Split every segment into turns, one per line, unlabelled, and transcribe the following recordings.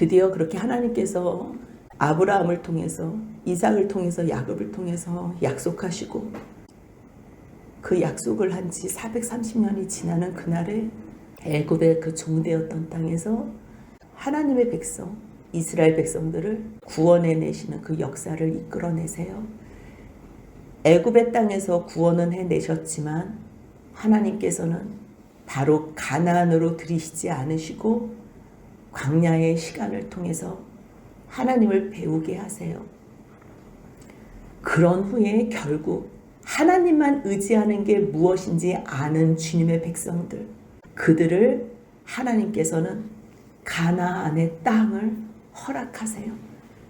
드디어 그렇게 하나님께서 아브라함을 통해서, 이삭을 통해서, 야곱을 통해서 약속하시고 그 약속을 한 지 430년이 지나는 그날에 애굽의 그 종되었던 땅에서 하나님의 백성, 이스라엘 백성들을 구원해 내시는 그 역사를 이끌어내세요. 애굽의 땅에서 구원은 해내셨지만 하나님께서는 바로 가나안으로 들이시지 않으시고 광야의 시간을 통해서 하나님을 배우게 하세요. 그런 후에 결국 하나님만 의지하는 게 무엇인지 아는 주님의 백성들, 그들을 하나님께서는 가나안의 땅을 허락하세요.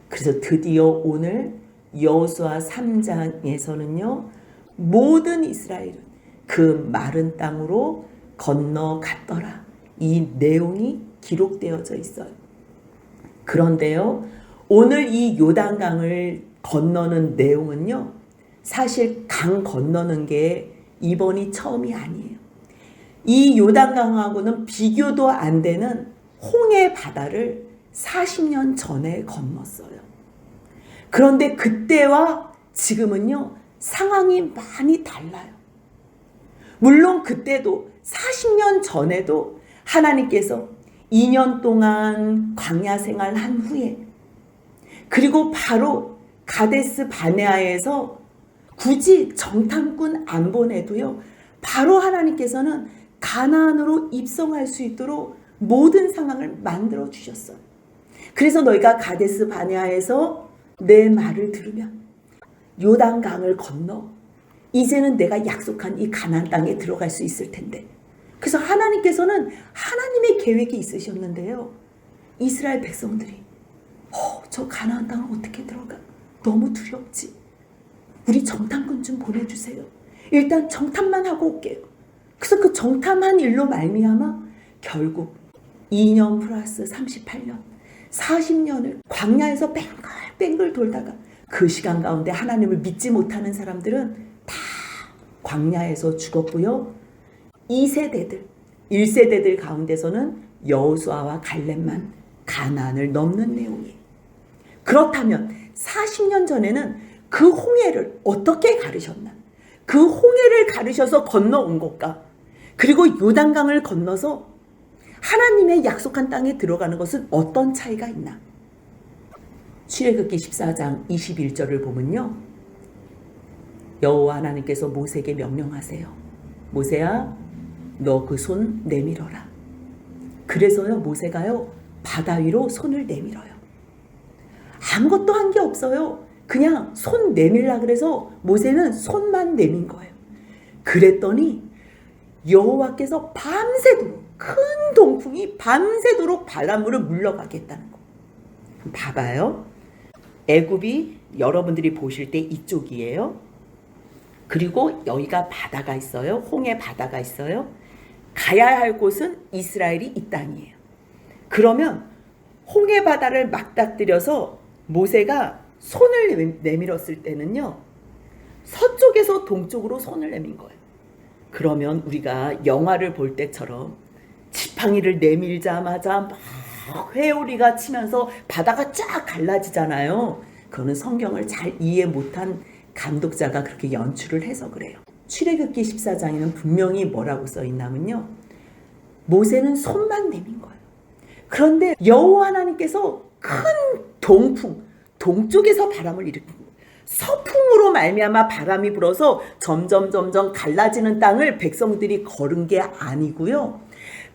그래서 드디어 오늘 여호수아 3장에서는요, 모든 이스라엘은 그 마른 땅으로 건너갔더라. 이 내용이 기록되어져 있어요. 그런데요, 오늘 이 요단강을 건너는 내용은요, 사실 강 건너는 게 이번이 처음이 아니에요. 이 요단강하고는 비교도 안 되는 홍해 바다를 40년 전에 건넜어요. 그런데 그때와 지금은요, 상황이 많이 달라요. 물론 그때도 40년 전에도 하나님께서 2년 동안 광야 생활한 후에, 그리고 바로 가데스 바네아에서 굳이 정탐꾼 안 보내도요, 바로 하나님께서는 가나안으로 입성할 수 있도록 모든 상황을 만들어 주셨어요. 그래서 너희가 가데스 바네아에서 내 말을 들으면 요단강을 건너 이제는 내가 약속한 이 가나안 땅에 들어갈 수 있을 텐데. 그래서 하나님께서는 하나님의 계획이 있으셨는데요, 이스라엘 백성들이 저 가나안 땅을 어떻게 들어가? 너무 두렵지. 우리 정탐꾼 좀 보내주세요. 일단 정탐만 하고 올게요. 그래서 그 정탐한 일로 말미암아 결국 2년 플러스 38년 40년을 광야에서 뱅글뱅글 돌다가 그 시간 가운데 하나님을 믿지 못하는 사람들은 다 광야에서 죽었고요. 2세대들, 1세대들 가운데서는 여호수아와 갈렙만 가나안을 넘는 내용이에요. 그렇다면 40년 전에는 그 홍해를 어떻게 가르셨나? 그 홍해를 가르셔서 건너온 것과 그리고 요단강을 건너서 하나님의 약속한 땅에 들어가는 것은 어떤 차이가 있나? 출애굽기 14장 21절을 보면요, 여호와 하나님께서 모세에게 명령하세요. 모세야, 너 그 손 내밀어라. 그래서요, 모세가요, 바다 위로 손을 내밀어요. 아무것도 한 게 없어요. 그냥 손 내밀라 그래서 모세는 손만 내민 거예요. 그랬더니 여호와께서 밤새도록, 큰 동풍이 밤새도록 바닷물을 물러가겠다는 거. 봐봐요. 애굽이 여러분들이 보실 때 이쪽이에요. 그리고 여기가 바다가 있어요. 홍해 바다가 있어요. 가야 할 곳은 이스라엘이 이 땅이에요. 그러면 홍해 바다를 맞닥뜨려서 모세가 손을 내밀었을 때는요, 서쪽에서 동쪽으로 손을 내민 거예요. 그러면 우리가 영화를 볼 때처럼 지팡이를 내밀자마자 막 회오리가 치면서 바다가 쫙 갈라지잖아요. 그거는 성경을 잘 이해 못한 감독자가 그렇게 연출을 해서 그래요. 출애굽기 14장에는 분명히 뭐라고 써 있냐면요, 모세는 손만 내민 거예요. 그런데 여호와 하나님께서 큰 동풍, 동쪽에서 바람을 일으킨 거예요. 서풍으로 말미암아 바람이 불어서 점점 갈라지는 땅을 백성들이 걸은 게 아니고요,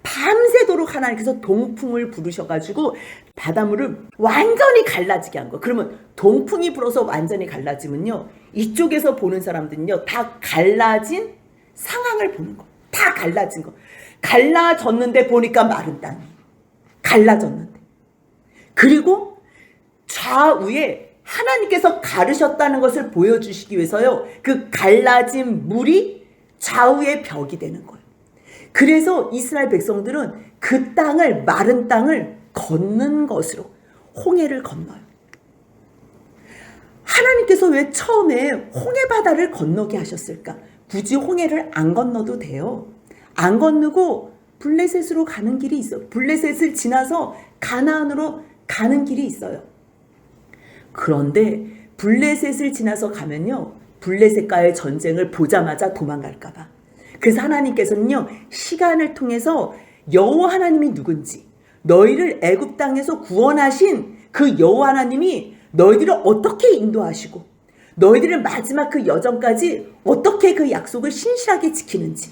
밤새도록 하나님께서 동풍을 부르셔가지고 바닷물을 완전히 갈라지게 한 거예요. 그러면 동풍이 불어서 완전히 갈라지면요, 이쪽에서 보는 사람들은요, 다 갈라진 상황을 보는 거예요. 다 갈라진 거. 갈라졌는데 보니까 마른 땅이 갈라졌는데, 그리고 좌우에 하나님께서 가르셨다는 것을 보여주시기 위해서요, 그 갈라진 물이 좌우의 벽이 되는 거예요. 그래서 이스라엘 백성들은 그 땅을, 마른 땅을 걷는 것으로 홍해를 건너요. 하나님께서 왜 처음에 홍해 바다를 건너게 하셨을까? 굳이 홍해를 안 건너도 돼요. 안 건너고 블레셋으로 가는 길이 있어. 블레셋을 지나서 가나안으로 가는 길이 있어요. 그런데 블레셋을 지나서 가면요, 블레셋과의 전쟁을 보자마자 도망갈까 봐. 그래서 하나님께서는요, 시간을 통해서 여호와 하나님이 누군지, 너희를 애굽 땅에서 구원하신 그 여호와 하나님이 너희들을 어떻게 인도하시고 너희들을 마지막 그 여정까지 어떻게 그 약속을 신실하게 지키는지,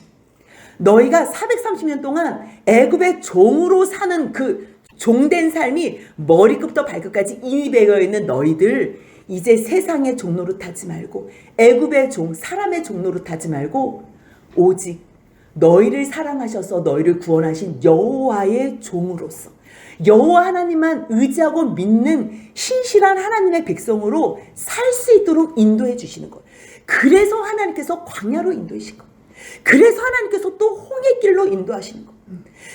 너희가 430년 동안 애굽의 종으로 사는 그 종된 삶이 머리끝부터 발끝까지 인이 배어 있는 너희들, 이제 세상의 종 노릇하지 말고 애굽의 종, 사람의 종 노릇하지 말고 오직 너희를 사랑하셔서 너희를 구원하신 여호와의 종으로서 여호와 하나님만 의지하고 믿는 신실한 하나님의 백성으로 살 수 있도록 인도해 주시는 거예요. 그래서 하나님께서 광야로 인도하신 거예요. 그래서 하나님께서 또 홍해길로 인도하시는 거예요.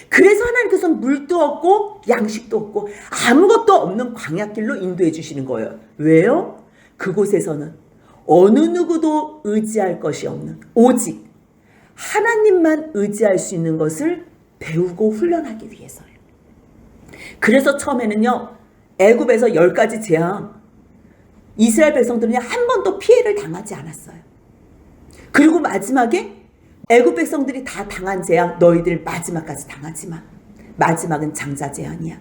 그래서 하나님께서 물도 없고 양식도 없고 아무것도 없는 광야길로 인도해 주시는 거예요. 왜요? 그곳에서는 어느 누구도 의지할 것이 없는, 오직 하나님만 의지할 수 있는 것을 배우고 훈련하기 위해서요. 그래서 처음에는요, 애굽에서 10가지 재앙, 이스라엘 백성들은 한 번도 피해를 당하지 않았어요. 그리고 마지막에 애굽 백성들이 다 당한 재앙, 너희들 마지막까지 당하지만 마지막은 장자 재앙이야.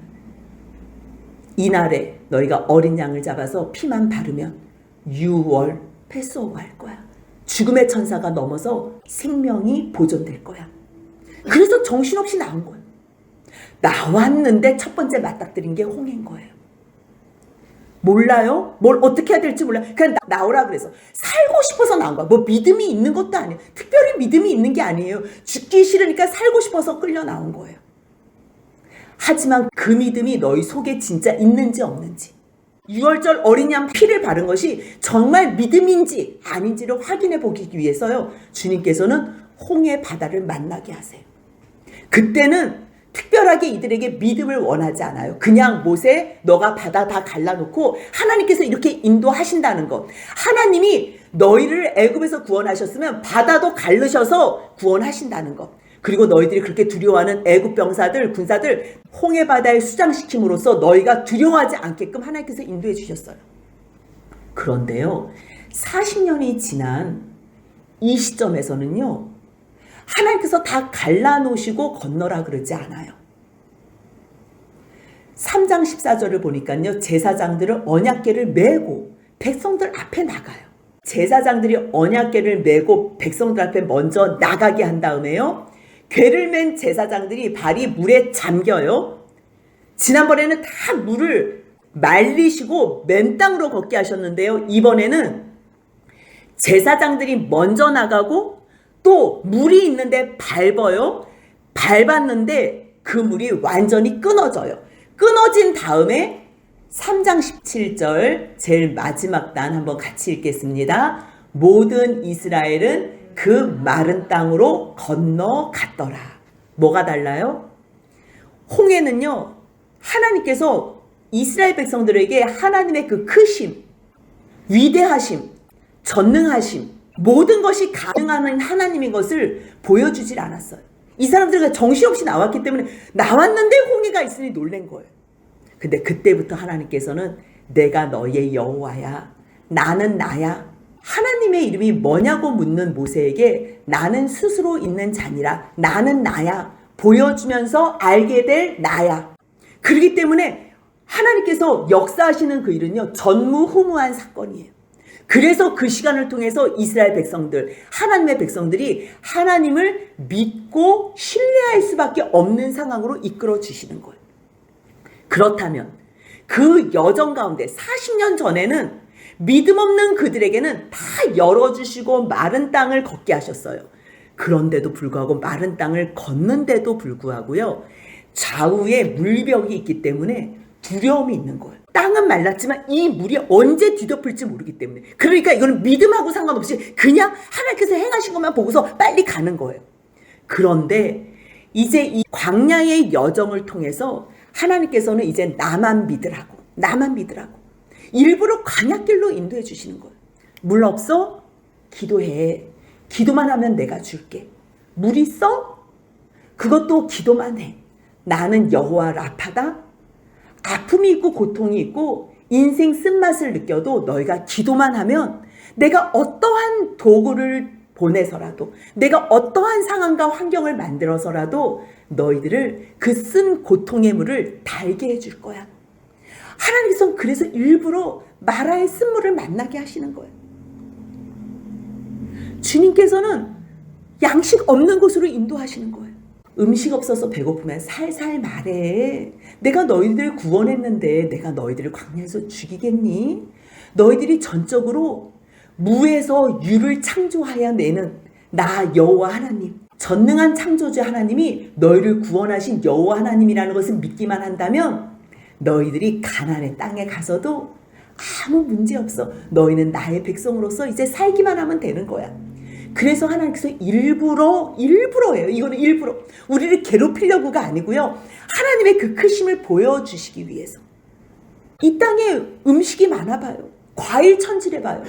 이날에 너희가 어린 양을 잡아서 피만 바르면 6월 패스오버 할 거야. 죽음의 천사가 넘어서 생명이 보존될 거야. 그래서 정신없이 나온 거예요. 나왔는데 첫 번째 맞닥뜨린 게 홍해인 거예요. 몰라요? 뭘 어떻게 해야 될지 몰라요. 그냥 나오라 그래서 살고 싶어서 나온 거야. 뭐 믿음이 있는 것도 아니에요. 특별히 믿음이 있는 게 아니에요. 죽기 싫으니까 살고 싶어서 끌려 나온 거예요. 하지만 그 믿음이 너희 속에 진짜 있는지 없는지, 6월절 어린 양 피를 바른 것이 정말 믿음인지 아닌지를 확인해 보기 위해서요, 주님께서는 홍해 바다를 만나게 하세요. 그때는 특별하게 이들에게 믿음을 원하지 않아요. 그냥 모세 너가 바다 다 갈라놓고 하나님께서 이렇게 인도하신다는 것, 하나님이 너희를 애굽에서 구원하셨으면 바다도 갈르셔서 구원하신다는 것, 그리고 너희들이 그렇게 두려워하는 애굽 병사들, 군사들 홍해 바다에 수장시킴으로써 너희가 두려워하지 않게끔 하나님께서 인도해 주셨어요. 그런데요, 40년이 지난 이 시점에서는요, 하나님께서 다 갈라놓으시고 건너라 그러지 않아요. 3장 14절을 보니까요, 제사장들은 언약궤를 메고 백성들 앞에 나가요. 제사장들이 언약궤를 메고 백성들 앞에 먼저 나가게 한 다음에요, 궤를 맨 제사장들이 발이 물에 잠겨요. 지난번에는 다 물을 말리시고 맨 땅으로 걷게 하셨는데요, 이번에는 제사장들이 먼저 나가고 또 물이 있는데 밟아요. 밟았는데 그 물이 완전히 끊어져요. 끊어진 다음에 3장 17절 제일 마지막 단 한번 같이 읽겠습니다. 모든 이스라엘은 그 마른 땅으로 건너갔더라. 뭐가 달라요? 홍해는요, 하나님께서 이스라엘 백성들에게 하나님의 그 크심, 위대하심, 전능하심, 모든 것이 가능한 하나님인 것을 보여주질 않았어요. 이 사람들은 정신없이 나왔기 때문에 나왔는데 홍해가 있으니 놀란 거예요. 근데 그때부터 하나님께서는 내가 너의 여호와야, 나는 나야, 하나님의 이름이 뭐냐고 묻는 모세에게 나는 스스로 있는 자니라, 나는 나야 보여주면서 알게 될 나야. 그렇기 때문에 하나님께서 역사하시는 그 일은요, 전무후무한 사건이에요. 그래서 그 시간을 통해서 이스라엘 백성들, 하나님의 백성들이 하나님을 믿고 신뢰할 수밖에 없는 상황으로 이끌어 주시는 거예요. 그렇다면 그 여정 가운데 40년 전에는 믿음 없는 그들에게는 다 열어주시고 마른 땅을 걷게 하셨어요. 그런데도 불구하고 마른 땅을 걷는데도 불구하고요, 좌우에 물벽이 있기 때문에 두려움이 있는 거예요. 땅은 말랐지만 이 물이 언제 뒤덮을지 모르기 때문에. 그러니까 이거는 믿음하고 상관없이 그냥 하나님께서 행하신 것만 보고서 빨리 가는 거예요. 그런데 이제 이 광야의 여정을 통해서 하나님께서는 이제 나만 믿으라고, 나만 믿으라고 일부러 광야길로 인도해 주시는 거예요. 물 없어? 기도해. 기도만 하면 내가 줄게. 물 있어? 그것도 기도만 해. 나는 여호와 라파다. 아픔이 있고 고통이 있고 인생 쓴맛을 느껴도 너희가 기도만 하면 내가 어떠한 도구를 보내서라도 내가 어떠한 상황과 환경을 만들어서라도 너희들을 그 쓴 고통의 물을 달게 해줄 거야. 하나님께서는 그래서 일부러 마라의 쓴물을 만나게 하시는 거예요. 주님께서는 양식 없는 곳으로 인도하시는 거예요. 음식 없어서 배고프면 살살 말해. 내가 너희들을 구원했는데 내가 너희들을 광야에서 죽이겠니? 너희들이 전적으로 무에서 유를 창조하여 내는 나 여호와 하나님, 전능한 창조주 하나님이 너희를 구원하신 여호와 하나님이라는 것을 믿기만 한다면 너희들이 가나안의 땅에 가서도 아무 문제 없어. 너희는 나의 백성으로서 이제 살기만 하면 되는 거야. 그래서 하나님께서 일부러예요. 이거는 일부러 우리를 괴롭히려고가 아니고요. 하나님의 그 크심을 보여주시기 위해서. 이 땅에 음식이 많아봐요. 과일 천지래봐요.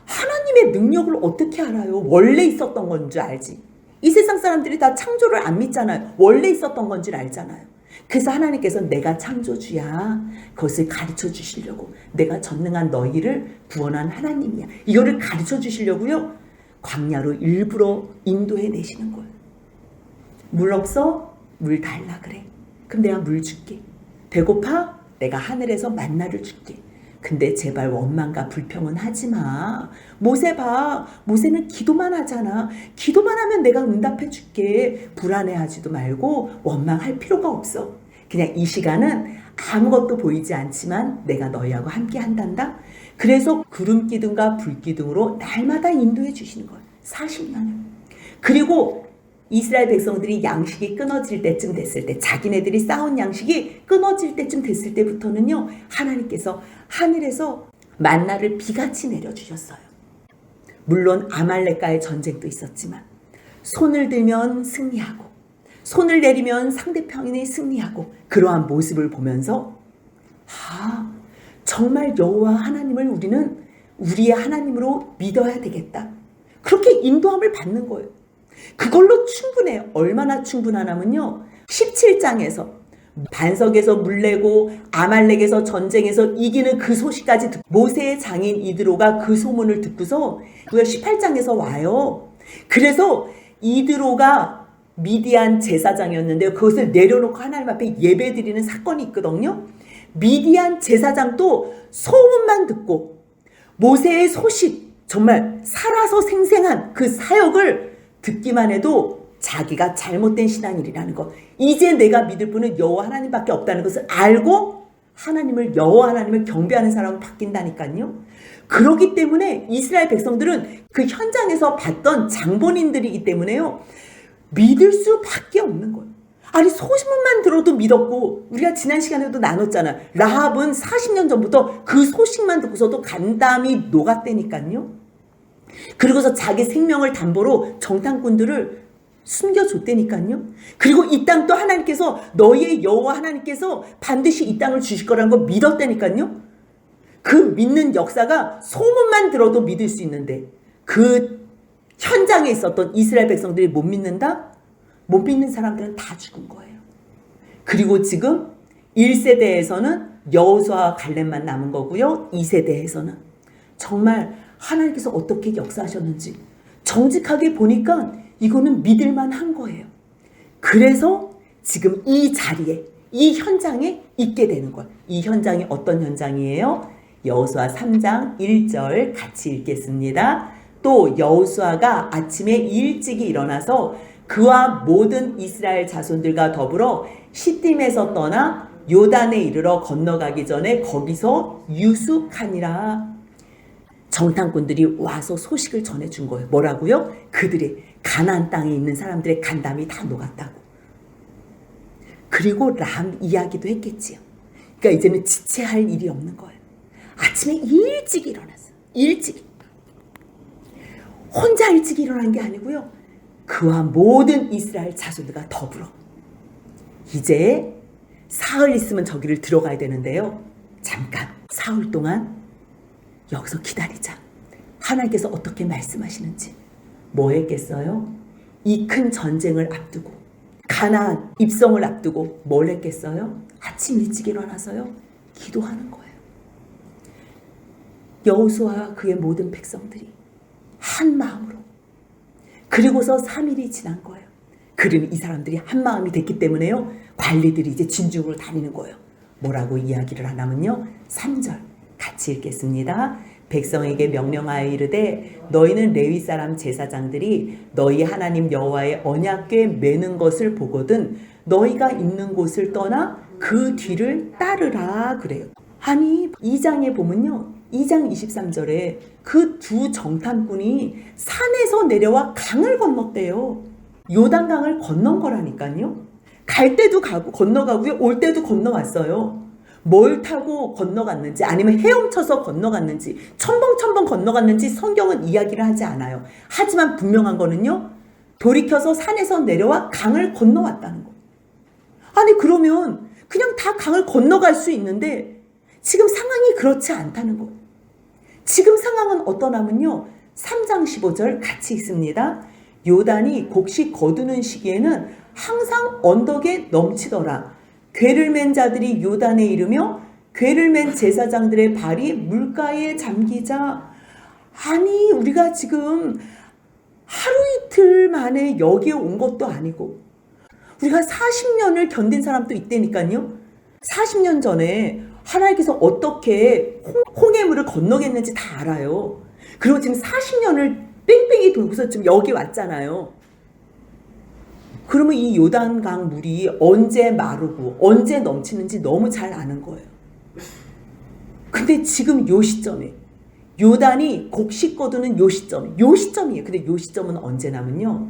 하나님의 능력을 어떻게 알아요? 원래 있었던 건 줄 알지. 이 세상 사람들이 다 창조를 안 믿잖아요. 원래 있었던 건 줄 알잖아요. 그래서 하나님께서 내가 창조주야. 그것을 가르쳐 주시려고. 내가 전능한 너희를 구원한 하나님이야. 이거를 가르쳐 주시려고요. 광야로 일부러 인도해 내시는 거예요. 물 없어? 물 달라 그래. 그럼 내가 물 줄게. 배고파? 내가 하늘에서 만나를 줄게. 근데 제발 원망과 불평은 하지 마. 모세 봐. 모세는 기도만 하잖아. 기도만 하면 내가 응답해 줄게. 불안해하지도 말고 원망할 필요가 없어. 그냥 이 시간은 아무것도 보이지 않지만 내가 너희하고 함께 한단다. 그래서 구름 기둥과 불 기둥으로 날마다 인도해 주시는 거예요. 40년을. 그리고 이스라엘 백성들이 양식이 끊어질 때쯤 됐을 때, 자기네들이 쌓은 양식이 끊어질 때쯤 됐을 때부터는요, 하나님께서 하늘에서 만나를 비같이 내려주셨어요. 물론 아말렉과의 전쟁도 있었지만 손을 들면 승리하고 손을 내리면 상대편이 승리하고, 그러한 모습을 보면서 정말 여호와 하나님을 우리는 우리의 하나님으로 믿어야 되겠다. 그렇게 인도함을 받는 거예요. 그걸로 충분해요. 얼마나 충분하냐면요, 17장에서 반석에서 물내고 아말렉에서 전쟁에서 이기는 그 소식까지 듣고 모세의 장인 이드로가 그 소문을 듣고서 18장에서 와요. 그래서 이드로가 미디안 제사장이었는데요, 그것을 내려놓고 하나님 앞에 예배드리는 사건이 있거든요. 미디안 제사장도 소문만 듣고 모세의 소식, 정말 살아서 생생한 그 사역을 듣기만 해도 자기가 잘못된 신앙인이라는 것, 이제 내가 믿을 분은 여호와 하나님밖에 없다는 것을 알고 하나님을, 여호와 하나님을 경배하는 사람으로 바뀐다니까요. 그렇기 때문에 이스라엘 백성들은 그 현장에서 봤던 장본인들이기 때문에요, 믿을 수밖에 없는 거예요. 아니, 소문만 들어도 믿었고, 우리가 지난 시간에도 나눴잖아. 라합은 40년 전부터 그 소식만 듣고서도 간담이 녹았다니까요. 그리고서 자기 생명을 담보로 정탐꾼들을 숨겨줬다니까요. 그리고 이 땅도 하나님께서, 너희의 여호와 하나님께서 반드시 이 땅을 주실 거라는 걸 믿었다니까요. 그 믿는 역사가 소문만 들어도 믿을 수 있는데, 그 현장에 있었던 이스라엘 백성들이 못 믿는다? 못 믿는 사람들은 다 죽은 거예요. 그리고 지금 1세대에서는 여호수아와 갈렙만 남은 거고요. 2세대에서는 정말 하나님께서 어떻게 역사하셨는지 정직하게 보니까 이거는 믿을만 한 거예요. 그래서 지금 이 자리에, 이 현장에 있게 되는 거예요. 이 현장이 어떤 현장이에요? 여호수아 3장 1절 같이 읽겠습니다. 또 여호수아가 아침에 일찍이 일어나서 그와 모든 이스라엘 자손들과 더불어 시딤에서 떠나 요단에 이르러 건너가기 전에 거기서 유숙하니라. 정탐꾼들이 와서 소식을 전해준 거예요. 뭐라고요? 그들이 가나안 땅에 있는 사람들의 간담이 다 녹았다고. 그리고 람 이야기도 했겠지요. 그러니까 이제는 지체할 일이 없는 거예요. 아침에 일찍 일어났어요. 일찍. 혼자 일찍 일어난 게 아니고요, 그와 모든 이스라엘 자손들과 더불어. 이제 사흘 있으면 저기를 들어가야 되는데요, 잠깐 사흘 동안 여기서 기다리자. 하나님께서 어떻게 말씀하시는지. 뭐 했겠어요? 이 큰 전쟁을 앞두고 가나안 입성을 앞두고 뭘 했겠어요? 아침 일찍 일어나서요, 기도하는 거예요. 여호수아와 그의 모든 백성들이 한 마음으로. 그리고서 3일이 지난 거예요. 그러면 이 사람들이 한 마음이 됐기 때문에요, 관리들이 이제 진중으로 다니는 거예요. 뭐라고 이야기를 하냐면요, 3절 같이 읽겠습니다. 백성에게 명령하여 이르되 너희는 레위 사람 제사장들이 너희 하나님 여호와의 언약궤 매는 것을 보거든 너희가 있는 곳을 떠나 그 뒤를 따르라 그래요. 아니 2장에 보면요, 2장 23절에 그 두 정탐꾼이 산에서 내려와 강을 건넜대요. 요단강을 건넌 거라니까요. 갈 때도 가고 건너가고요, 올 때도 건너왔어요. 뭘 타고 건너갔는지 아니면 헤엄쳐서 건너갔는지 첨벙첨벙 건너갔는지 성경은 이야기를 하지 않아요. 하지만 분명한 거는요, 돌이켜서 산에서 내려와 강을 건너왔다는 거. 아니 그러면 그냥 다 강을 건너갈 수 있는데 지금 상황이 그렇지 않다는 거. 지금 상황은 어떠냐면요, 3장 15절 같이 읽습니다. 요단이 곡식 거두는 시기에는 항상 언덕에 넘치더라. 궤를 맨 자들이 요단에 이르며 궤를 맨 제사장들의 발이 물가에 잠기자. 아니 우리가 지금 하루 이틀 만에 여기에 온 것도 아니고 우리가 40년을 견딘 사람도 있다니까요. 40년 전에 하나님께서 어떻게 홍해물을 건너겠는지 다 알아요. 그리고 지금 40년을 뺑뺑이 돌고서 지금 여기 왔잖아요. 그러면 이 요단강 물이 언제 마르고 언제 넘치는지 너무 잘 아는 거예요. 근데 지금 요 시점에 요단이 곡식 거두는 요 시점이에요. 근데 요 시점은 언제냐면요,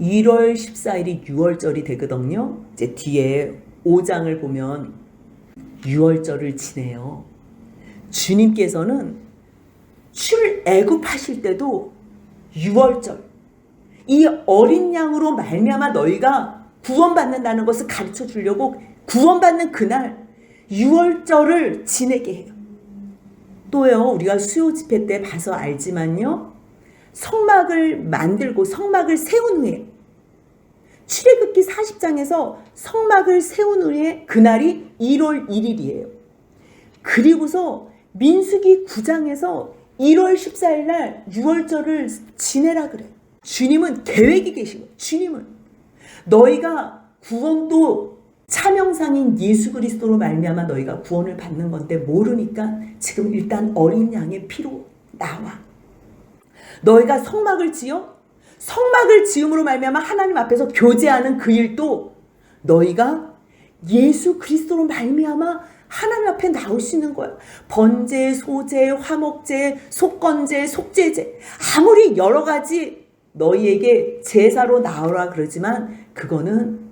1월 14일이 6월절이 되거든요. 이제 뒤에 5장을 보면 6월절을 지내요. 주님께서는 출애굽하실 때도 6월절, 이 어린 양으로 말미암아 너희가 구원받는다는 것을 가르쳐 주려고 구원받는 그날 6월절을 지내게 해요. 또요, 우리가 수요 집회 때 봐서 알지만요, 성막을 만들고 성막을 세운 후에 출애굽기 40장에서 성막을 세운 후에 그날이 1월 1일이에요. 그리고서 민수기 9장에서 1월 14일 날 6월절을 지내라 그래요. 주님은 계획이 계신 거예요. 주님은 너희가 구원도 차명상인 예수 그리스도로 말미암아 너희가 구원을 받는 건데 모르니까 지금 일단 어린 양의 피로 나와. 너희가 성막을 지어? 성막을 지음으로 말미암아 하나님 앞에서 교제하는 그 일도 너희가 예수 그리스도로 말미암아 하나님 앞에 나올 수 있는 거야. 번제, 소제, 화목제, 속건제, 속죄제, 아무리 여러 가지 너희에게 제사로 나오라 그러지만 그거는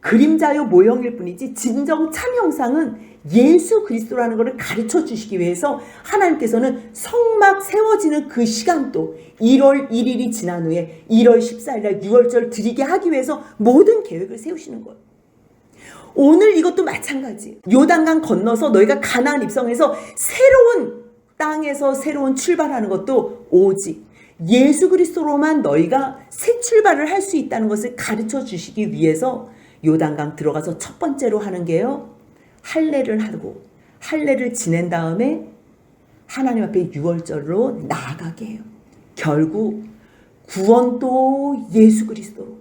그림자요 모형일 뿐이지 진정 참 형상은 예수 그리스도라는 것을 가르쳐 주시기 위해서 하나님께서는 성막 세워지는 그 시간도 1월 1일이 지난 후에 1월 14일 날 6월절 드리게 하기 위해서 모든 계획을 세우시는 거예요. 오늘 이것도 마찬가지. 요단강 건너서 너희가 가나안 입성해서 새로운 땅에서 새로운 출발하는 것도 오직 예수 그리스도로만 너희가 새 출발을 할 수 있다는 것을 가르쳐 주시기 위해서 요단강 들어가서 첫 번째로 하는 게요, 할례를 하고 할례를 지낸 다음에 하나님 앞에 6월절로 나아가게 해요. 결국 구원도 예수 그리스도로,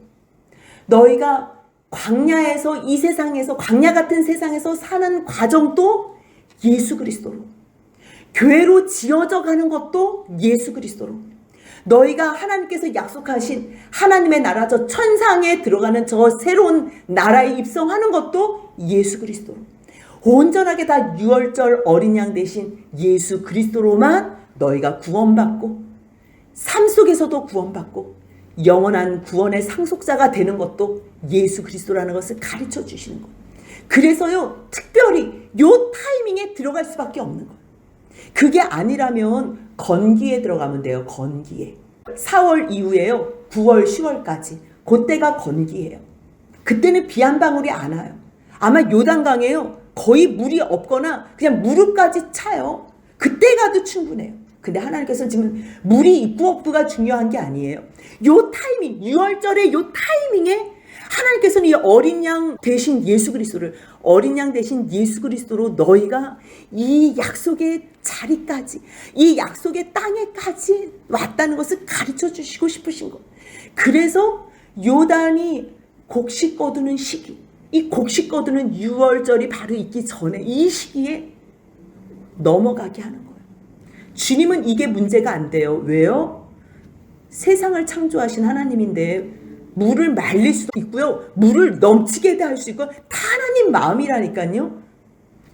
너희가 광야에서 이 세상에서 광야 같은 세상에서 사는 과정도 예수 그리스도로, 교회로 지어져 가는 것도 예수 그리스도로, 너희가 하나님께서 약속하신 하나님의 나라 저 천상에 들어가는 저 새로운 나라에 입성하는 것도 예수 그리스도로, 온전하게 다 6월절 어린 양 대신 예수 그리스도로만 너희가 구원받고 삶 속에서도 구원받고 영원한 구원의 상속자가 되는 것도 예수 그리스도라는 것을 가르쳐 주시는 거예요. 그래서요, 특별히 요 타이밍에 들어갈 수밖에 없는 거예요. 그게 아니라면 건기에 들어가면 돼요. 건기에. 4월 이후에요, 9월 10월까지 그때가 건기예요. 그때는 비 한 방울이 안 와요. 아마 요단강에요 거의 물이 없거나 그냥 무릎까지 차요. 그때 가도 충분해요. 근데 하나님께서는 지금 물이 있고 없고가 중요한 게 아니에요. 요 타이밍, 6월절의 요 타이밍에 하나님께서는 이 어린 양 대신 예수 그리스도를, 어린 양 대신 예수 그리스도로 너희가 이 약속의 자리까지, 이 약속의 땅에까지 왔다는 것을 가르쳐 주시고 싶으신 것. 그래서 요단이 곡식 거두는 시기, 이 곡식 거두는 6월절이 바로 있기 전에 이 시기에 넘어가게 하는 거예요. 주님은 이게 문제가 안 돼요. 왜요? 세상을 창조하신 하나님인데 물을 말릴 수도 있고요. 물을 넘치게 할 수 있고 다 하나님 마음이라니까요.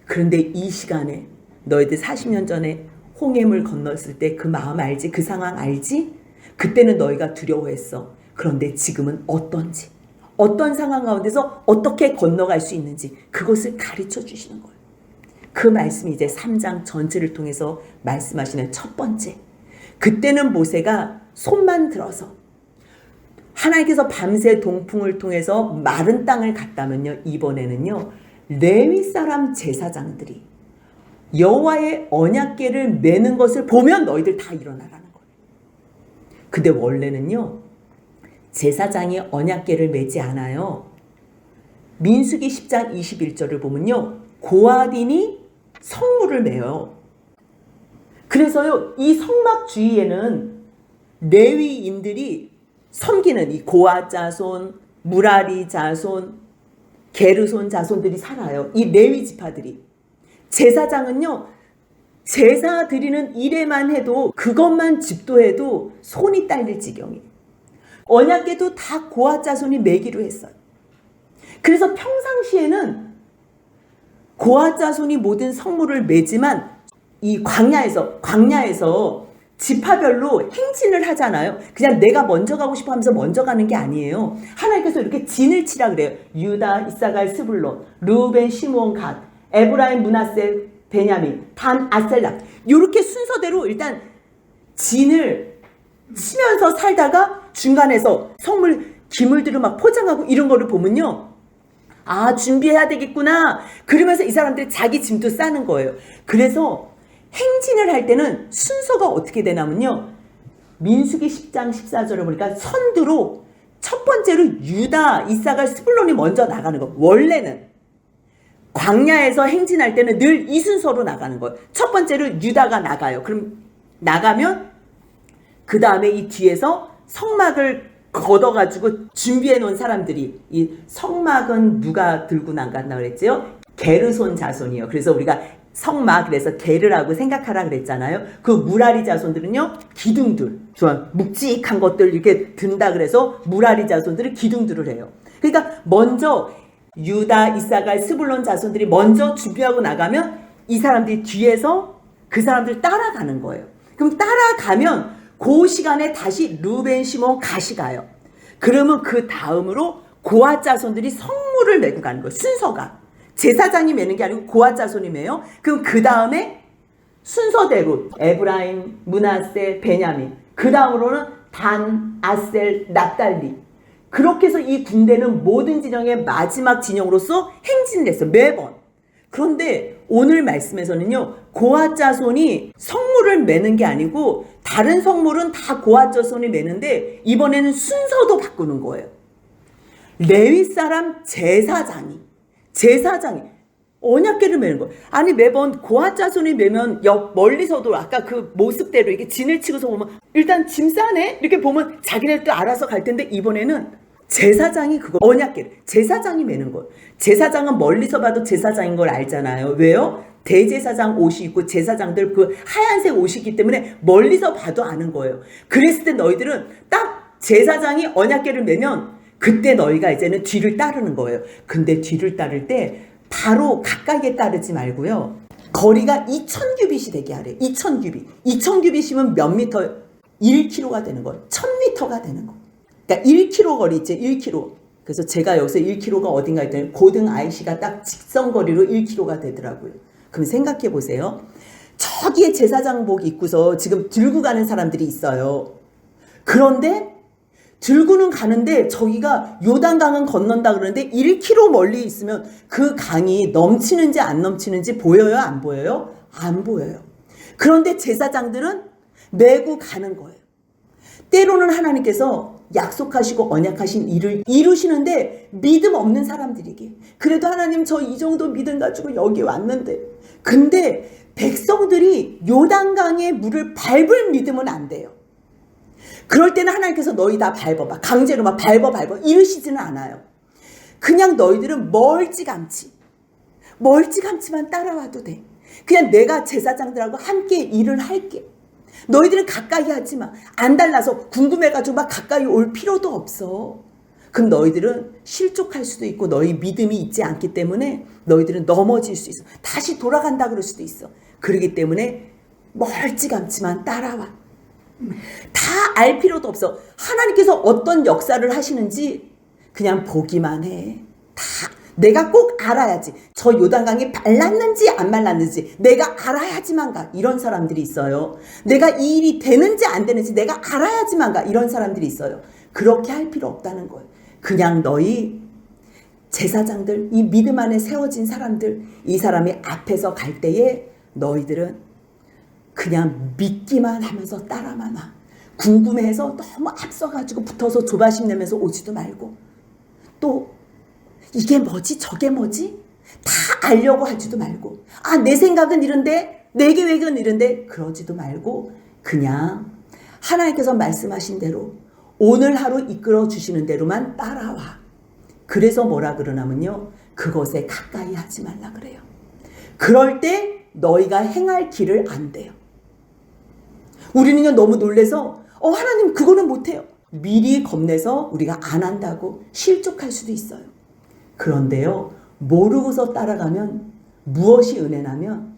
그런데 이 시간에 너희들 40년 전에 홍해물 건넜을 때 그 마음 알지? 그 상황 알지? 그때는 너희가 두려워했어. 그런데 지금은 어떤지, 어떤 상황 가운데서 어떻게 건너갈 수 있는지 그것을 가르쳐 주시는 거예요. 그 말씀이 이제 3장 전체를 통해서 말씀하시는 첫 번째. 그때는 모세가 손만 들어서 하나님께서 밤새 동풍을 통해서 마른 땅을 갔다면요, 이번에는요 레위 사람 제사장들이 여호와의 언약궤를 매는 것을 보면 너희들 다 일어나라는 거예요. 근데 원래는요 제사장이 언약궤를 매지 않아요. 민수기 10장 21절을 보면요 고아딘이 성물을 매요. 그래서요 이 성막 주위에는 레위인들이 섬기는 이 고아 자손, 무라리 자손, 게르손 자손들이 살아요. 이 레위 지파들이. 제사장은요 제사 드리는 일에만 해도 그것만 집도해도 손이 딸릴 지경이에요. 언약궤도 다 고아 자손이 매기로 했어요. 그래서 평상시에는 고아 자손이 모든 성물을 매지만 이 광야에서 지파별로 행진을 하잖아요. 그냥 내가 먼저 가고 싶어 하면서 먼저 가는 게 아니에요. 하나님께서 이렇게 진을 치라 그래요. 유다, 이사갈, 스불론, 르우벤, 시므온, 갓, 에브라임, 므낫세, 베냐민, 단, 아셀람. 이렇게 순서대로 일단 진을 치면서 살다가 중간에서 성물 기물들을 막 포장하고 이런 거를 보면요. 아, 준비해야 되겠구나. 그러면서 이 사람들이 자기 짐도 싸는 거예요. 그래서 행진을 할 때는 순서가 어떻게 되냐면요. 민수기 10장 14절을 보니까 선두로 첫 번째로 유다, 이사갈, 스불론이 먼저 나가는 거. 원래는 광야에서 행진할 때는 늘 이 순서로 나가는 거예요. 첫 번째로 유다가 나가요. 그럼 나가면 그 다음에 이 뒤에서 성막을 걷어가지고 준비해 놓은 사람들이, 이 성막은 누가 들고 나갔나 그랬죠? 게르손 자손이요. 그래서 우리가 성막, 그래서 게르라고 생각하라 그랬잖아요. 그 무라리 자손들은요 기둥들, 묵직한 것들 이렇게 든다 그래서 무라리 자손들을 기둥들을 해요. 그러니까 먼저 유다, 이사갈, 스불론 자손들이 먼저 준비하고 나가면 이 사람들이 뒤에서 그 사람들 따라가는 거예요. 그럼 따라가면 그 시간에 다시 르우벤, 시몬, 갓이 가요. 그러면 그 다음으로 고아 자손들이 성물을 메고 가는 거예요. 순서가 제사장이 매는 게 아니고 고아 자손이 매요. 그럼 그 다음에 순서대로 에브라임, 므낫세, 베냐민, 그 다음으로는 단, 아셀, 납달리. 그렇게 해서 이 군대는 모든 진영의 마지막 진영으로서 행진을 했어요. 매번. 그런데 오늘 말씀에서는요, 고아 자손이 성물을 매는 게 아니고 다른 성물은 다 고아 자손이 매는데 이번에는 순서도 바꾸는 거예요. 레위 사람 제사장이 언약궤를 매는 거예요. 아니 매번 고아 자손이 매면 멀리서도 아까 그 모습대로 이렇게 진을 치고서 보면 일단 짐 싸네? 이렇게 보면 자기네도 알아서 갈 텐데 이번에는 제사장이 그거 언약궤를 제사장이 매는 거예요. 제사장은 멀리서 봐도 제사장인 걸 알잖아요. 왜요? 대제사장 옷이 있고 제사장들 그 하얀색 옷이 있기 때문에 멀리서 봐도 아는 거예요. 그랬을 때 너희들은 딱 제사장이 언약궤를 매면 그때 너희가 이제는 뒤를 따르는 거예요. 근데 뒤를 따를 때 바로 가까이에 따르지 말고요. 거리가 2000규빗이 되게 하래요. 2000규빗. 2000규빗이면 몇 미터? 1km가 되는 거예요. 1000m가 되는 거예요. 그러니까 1km 거리 있죠. 1km. 그래서 제가 여기서 1km가 어딘가 했더니 고등 IC가 딱 직선거리로 1km가 되더라고요. 그럼 생각해 보세요. 저기에 제사장복 입고서 지금 들고 가는 사람들이 있어요. 그런데 들고는 가는데 저기가 요단강은 건넌다 그러는데 1km 멀리 있으면 그 강이 넘치는지 안 넘치는지 보여요? 안 보여요? 안 보여요. 그런데 제사장들은 메고 가는 거예요. 때로는 하나님께서 약속하시고 언약하신 일을 이루시는데 믿음 없는 사람들에게, 그래도 하나님 저 이 정도 믿음 가지고 여기 왔는데, 근데 백성들이 요단강의 물을 밟을 믿음은 안 돼요. 그럴 때는 하나님께서 너희 다 밟아봐, 강제로 막 밟아 이러시지는 않아요. 그냥 너희들은 멀찌감치만 따라와도 돼. 그냥 내가 제사장들하고 함께 일을 할게. 너희들은 가까이 하지 마. 안 달라서 궁금해가지고 막 가까이 올 필요도 없어. 그럼 너희들은 실족할 수도 있고 너희 믿음이 있지 않기 때문에 너희들은 넘어질 수 있어. 다시 돌아간다 그럴 수도 있어. 그러기 때문에 멀찌감치만 따라와. 다 알 필요도 없어. 하나님께서 어떤 역사를 하시는지 그냥 보기만 해. 다 내가 꼭 알아야지. 저 요단강이 말랐는지 안 말랐는지 내가 알아야지만 가. 이런 사람들이 있어요. 내가 이 일이 되는지 안 되는지 내가 알아야지만 가. 이런 사람들이 있어요. 그렇게 할 필요 없다는 거예요. 그냥 너희 제사장들, 이 믿음 안에 세워진 사람들, 이 사람이 앞에서 갈 때에 너희들은 그냥 믿기만 하면서 따라만 와. 궁금해서 너무 앞서가지고 붙어서 조바심 내면서 오지도 말고, 또 이게 뭐지 저게 뭐지 다 알려고 하지도 말고, 아 내 생각은 이런데 내 계획은 이런데 그러지도 말고 그냥 하나님께서 말씀하신 대로 오늘 하루 이끌어 주시는 대로만 따라와. 그래서 뭐라 그러냐면요, 그것에 가까이 하지 말라 그래요. 그럴 때 너희가 행할 길을 안 돼요. 우리는요 너무 놀래서 하나님 그거는 못해요. 미리 겁내서 우리가 안 한다고 실족할 수도 있어요. 그런데요, 모르고서 따라가면 무엇이 은혜냐면,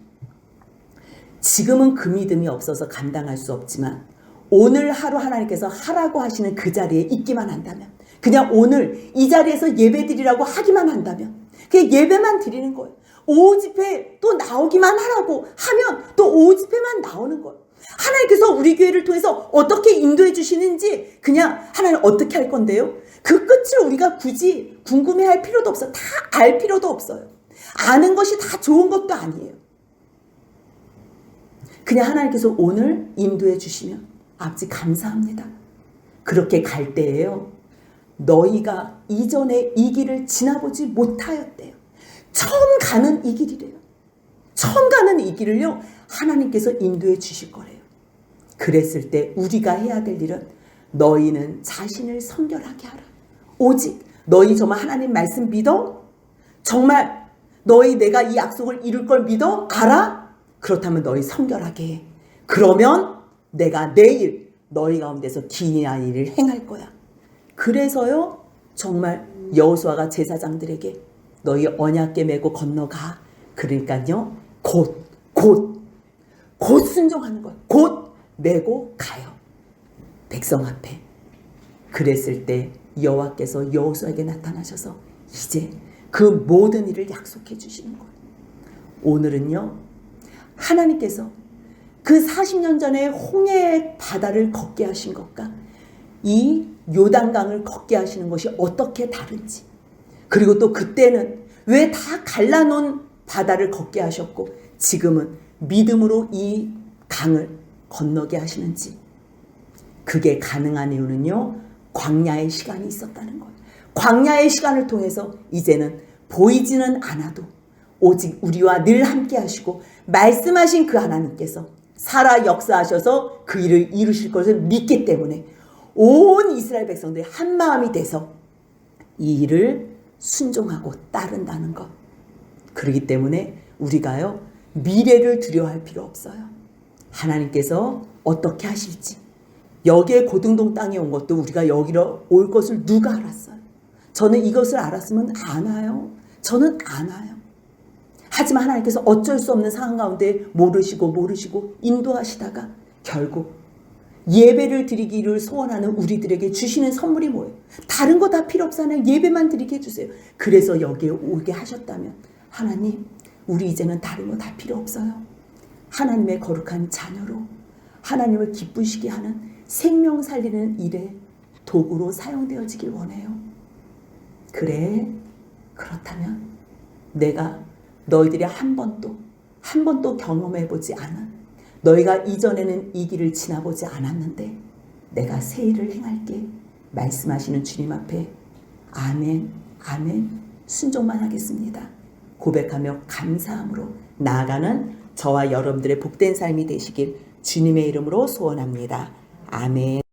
지금은 그 믿음이 없어서 감당할 수 없지만 오늘 하루 하나님께서 하라고 하시는 그 자리에 있기만 한다면, 그냥 오늘 이 자리에서 예배 드리라고 하기만 한다면 그냥 예배만 드리는 거예요. 오후 집회 또 나오기만 하라고 하면 또 오후 집회만 나오는 거예요. 하나님께서 우리 교회를 통해서 어떻게 인도해 주시는지 그냥 하나님 어떻게 할 건데요, 그 끝을 우리가 굳이 궁금해할 필요도 없어요. 다 알 필요도 없어요. 아는 것이 다 좋은 것도 아니에요. 그냥 하나님께서 오늘 인도해 주시면 아버지 감사합니다. 그렇게 갈 때예요, 너희가 이전에 이 길을 지나보지 못하였대요. 처음 가는 이 길이래요. 처음 가는 이 길을요 하나님께서 인도해 주실 거래요. 그랬을 때 우리가 해야 될 일은 너희는 자신을 성결하게 하라. 오직 너희 정말 하나님 말씀 믿어? 정말 너희 내가 이 약속을 이룰 걸 믿어? 알아? 그렇다면 너희 성결하게 해. 그러면 내가 내일 너희 가운데서 기이한 일을 행할 거야. 그래서요 정말 여호수아가 제사장들에게 너희 언약궤 메고 건너가. 그러니까요 곧 순종하는 거예요. 곧 메고 가요, 백성 앞에. 그랬을 때 여호와께서 여호수아에게 나타나셔서 이제 그 모든 일을 약속해 주시는 거예요. 오늘은요 하나님께서 그 40년 전에 홍해 바다를 걷게 하신 것과 이 요단강을 걷게 하시는 것이 어떻게 다른지, 그리고 또 그때는 왜 다 갈라놓은 바다를 걷게 하셨고 지금은 믿음으로 이 강을 건너게 하시는지, 그게 가능한 이유는요 광야의 시간이 있었다는 거예요. 광야의 시간을 통해서 이제는 보이지는 않아도 오직 우리와 늘 함께 하시고 말씀하신 그 하나님께서 살아 역사하셔서 그 일을 이루실 것을 믿기 때문에 온 이스라엘 백성들이 한 마음이 돼서 이 일을 순종하고 따른다는 것. 그렇기 때문에 우리가요 미래를 두려워할 필요 없어요. 하나님께서 어떻게 하실지, 여기에 고등동 땅에 온 것도 우리가 여기로 올 것을 누가 알았어요? 저는 이것을 알았으면 안 와요. 저는 안 와요. 하지만 하나님께서 어쩔 수 없는 상황 가운데 모르시고 인도하시다가 결국 예배를 드리기를 소원하는 우리들에게 주시는 선물이 뭐예요? 다른 거 다 필요 없잖아요. 예배만 드리게 해주세요. 그래서 여기에 오게 하셨다면 하나님 우리 이제는 다른 거 다 필요 없어요. 하나님의 거룩한 자녀로 하나님을 기쁘시게 하는 생명 살리는 일에 도구로 사용되어지길 원해요. 그래, 그렇다면 내가 너희들이 한 번도 경험해보지 않은 너희가 이전에는 이 길을 지나보지 않았는데 내가 새 일을 행할게 말씀하시는 주님 앞에 아멘, 아멘 순종만 하겠습니다. 고백하며 감사함으로 나아가는 저와 여러분들의 복된 삶이 되시길 주님의 이름으로 소원합니다. 아멘.